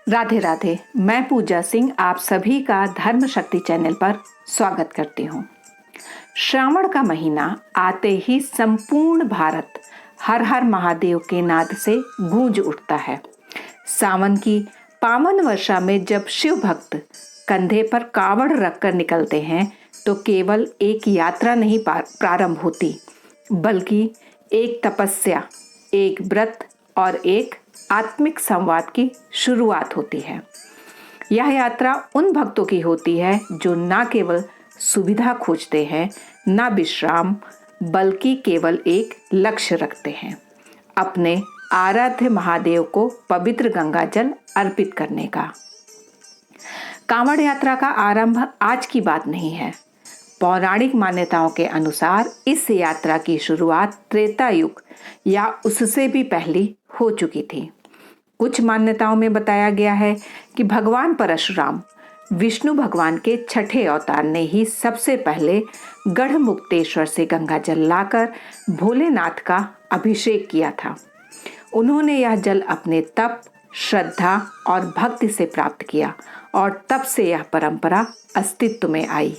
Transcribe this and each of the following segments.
राधे राधे। मैं पूजा सिंह आप सभी का धर्म शक्ति चैनल पर स्वागत करती हूँ। श्रावण का महीना आते ही संपूर्ण भारत हर हर महादेव के नाद से गूंज उठता है। सावन की पावन वर्षा में जब शिव भक्त कंधे पर कावड़ रखकर निकलते हैं तो केवल एक यात्रा नहीं प्रारंभ होती, बल्कि एक तपस्या, एक व्रत और एक आत्मिक संवाद की शुरुआत होती है। यह यात्रा उन भक्तों की होती है जो न केवल सुविधा खोजते हैं, न विश्राम, बल्कि केवल एक लक्ष्य रखते हैं, अपने आराध्य महादेव को पवित्र गंगा जल अर्पित करने का। कांवड़ यात्रा का आरंभ आज की बात नहीं है। पौराणिक मान्यताओं के अनुसार इस यात्रा की शुरुआत त्रेता युग या उससे भी पहले हो चुकी थी। कुछ मान्यताओं में बताया गया है कि भगवान परशुराम, विष्णु भगवान के छठे अवतार ने ही सबसे पहले गढ़मुक्तेश्वर से गंगा जल लाकर भोलेनाथ का अभिषेक किया था। उन्होंने यह जल अपने तप, श्रद्धा और भक्ति से प्राप्त किया और तब से यह परंपरा अस्तित्व में आई।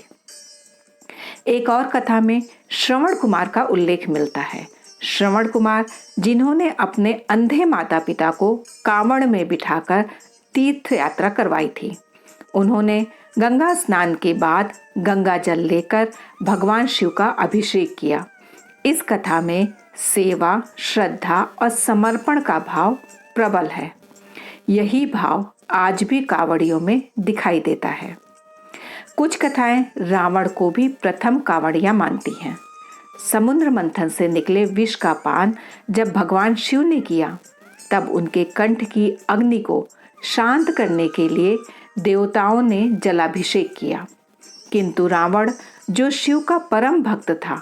एक और कथा में श्रवण कुमार का उल्लेख मिलता है। श्रवण कुमार, जिन्होंने अपने अंधे माता पिता को कांवड़ में बिठाकर तीर्थ यात्रा करवाई थी, उन्होंने गंगा स्नान के बाद गंगा जल लेकर भगवान शिव का अभिषेक किया। इस कथा में सेवा, श्रद्धा और समर्पण का भाव प्रबल है। यही भाव आज भी कांवड़ियों में दिखाई देता है। कुछ कथाएं रावण को भी प्रथम कांवड़िया मानती हैं। समुद्र मंथन से निकले विष का पान जब भगवान शिव ने किया, तब उनके कंठ की अग्नि को शांत करने के लिए देवताओं ने जलाभिषेक किया। किंतु रावण, जो शिव का परम भक्त था,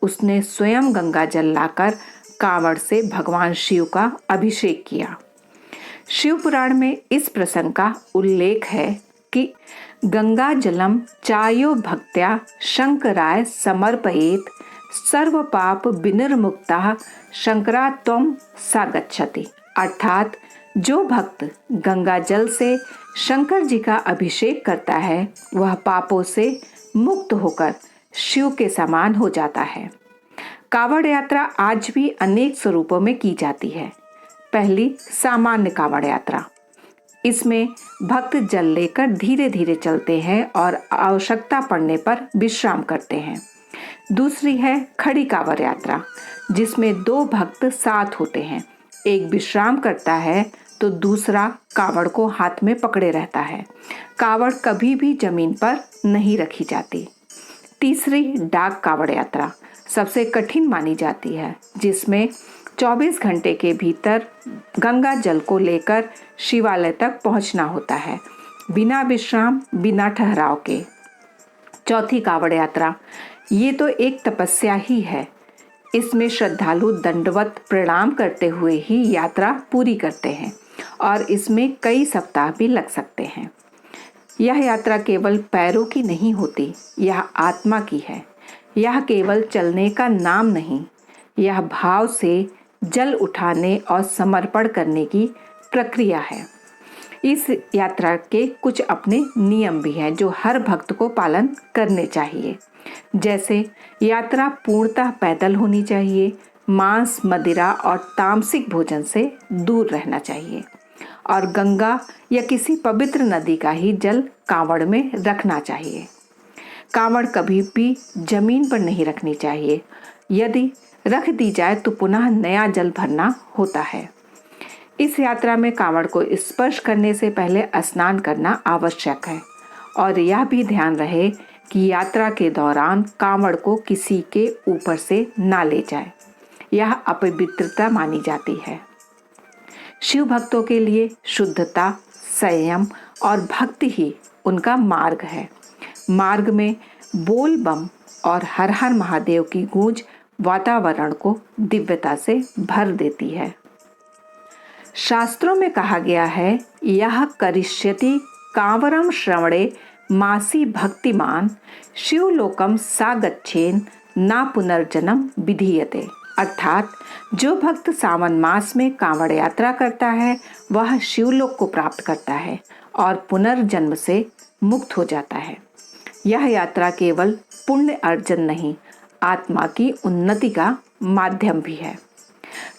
उसने स्वयं गंगा जल लाकर कांवड़ से भगवान शिव का अभिषेक किया। शिव पुराण में इस प्रसंग का उल्लेख है कि गंगा जलम चायो भक्त्या शंकराय समर्पयेत सर्व पाप विनिर्मुक्ता शंकरा त्वं सागच्छति। अर्थात जो भक्त गंगा जल से शंकर जी का अभिषेक करता है, वह पापों से मुक्त होकर शिव के समान हो जाता है। कांवड़ यात्रा आज भी अनेक स्वरूपों में की जाती है। पहली, सामान्य कांवड़ यात्रा। इसमें भक्त जल लेकर धीरे धीरे चलते हैं और आवश्यकता पड़ने पर विश्राम करते हैं। दूसरी है खड़ी कांवड़ यात्रा, जिसमें दो भक्त साथ होते हैं। एक विश्राम करता है तो दूसरा कांवड़ को हाथ में पकड़े रहता है। कांवड़ कभी भी जमीन पर नहीं रखी जाती। तीसरी, डाक कांवड़ यात्रा सबसे कठिन मानी जाती है, जिसमें 24 घंटे के भीतर गंगा जल को लेकर शिवालय तक पहुंचना होता है, बिना विश्राम, बिना ठहराव के। चौथी कांवड़ यात्रा, ये तो एक तपस्या ही है। इसमें श्रद्धालु दंडवत प्रणाम करते हुए ही यात्रा पूरी करते हैं और इसमें कई सप्ताह भी लग सकते हैं। यह यात्रा केवल पैरों की नहीं होती, यह आत्मा की है। यह केवल चलने का नाम नहीं, यह भाव से जल उठाने और समर्पण करने की प्रक्रिया है। इस यात्रा के कुछ अपने नियम भी हैं जो हर भक्त को पालन करने चाहिए। जैसे यात्रा पूर्णतः पैदल होनी चाहिए, मांस, मदिरा और तामसिक भोजन से दूर रहना चाहिए और गंगा या किसी पवित्र नदी का ही जल कांवड़ में रखना चाहिए। कांवड़ कभी भी जमीन पर नहीं रखनी चाहिए। यदि रख दी जाए तो पुनः नया जल भरना होता है। इस यात्रा में कांवड़ को स्पर्श करने से पहले स्नान करना आवश्यक है और यह भी ध्यान रहे कि यात्रा के दौरान कांवड़ को किसी के ऊपर से ना ले जाए। यह अपवित्रता मानी जाती है। शिव भक्तों के लिए शुद्धता, संयम और भक्ति ही उनका मार्ग है। मार्ग में बोल बम और हर हर महादेव की गूंज वातावरण को दिव्यता से भर देती है। शास्त्रों में कहा गया है, यह करिष्यति कांवरम श्रवणे मासी भक्तिमान शिवलोकम सागच्छेन ना पुनर्जन्म विधीयते। अर्थात जो भक्त सावन मास में कांवड़ यात्रा करता है वह शिवलोक को प्राप्त करता है और पुनर्जन्म से मुक्त हो जाता है। यह यात्रा केवल पुण्य अर्जन नहीं, आत्मा की उन्नति का माध्यम भी है।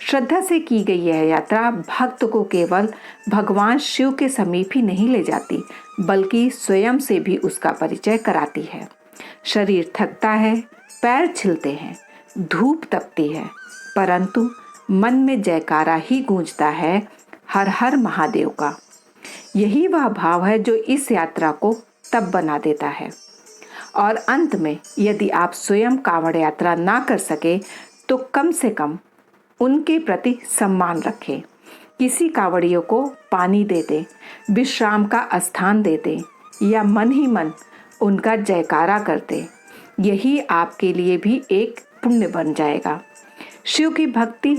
श्रद्धा से की गई यह यात्रा भक्त को केवल भगवान शिव के समीप ही नहीं ले जाती, बल्कि स्वयं से भी उसका परिचय कराती है। शरीर थकता है, पैर छिलते हैं, धूप तपती है, परंतु मन में जयकारा ही गूंजता है हर हर महादेव का। यही वह भाव है जो इस यात्रा को तब बना देता है। और अंत में यदि आप स्वयं कांवड़ यात्रा ना कर सके तो कम से कम उनके प्रति सम्मान रखें। किसी कांवड़ियों को पानी दे दें, विश्राम का स्थान दे दें या मन ही मन उनका जयकारा कर दें। यही आपके लिए भी एक पुण्य बन जाएगा। शिव की भक्ति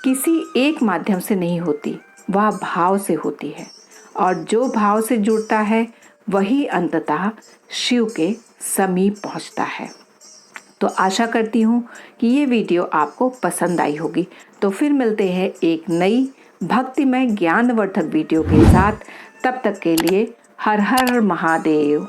किसी एक माध्यम से नहीं होती, वह भाव से होती है, और जो भाव से जुड़ता है वही अंततः शिव के समीप पहुंचता है। तो आशा करती हूँ कि ये वीडियो आपको पसंद आई होगी। तो फिर मिलते हैं एक नई भक्तिमय ज्ञानवर्धक वीडियो के साथ। तब तक के लिए हर हर महादेव।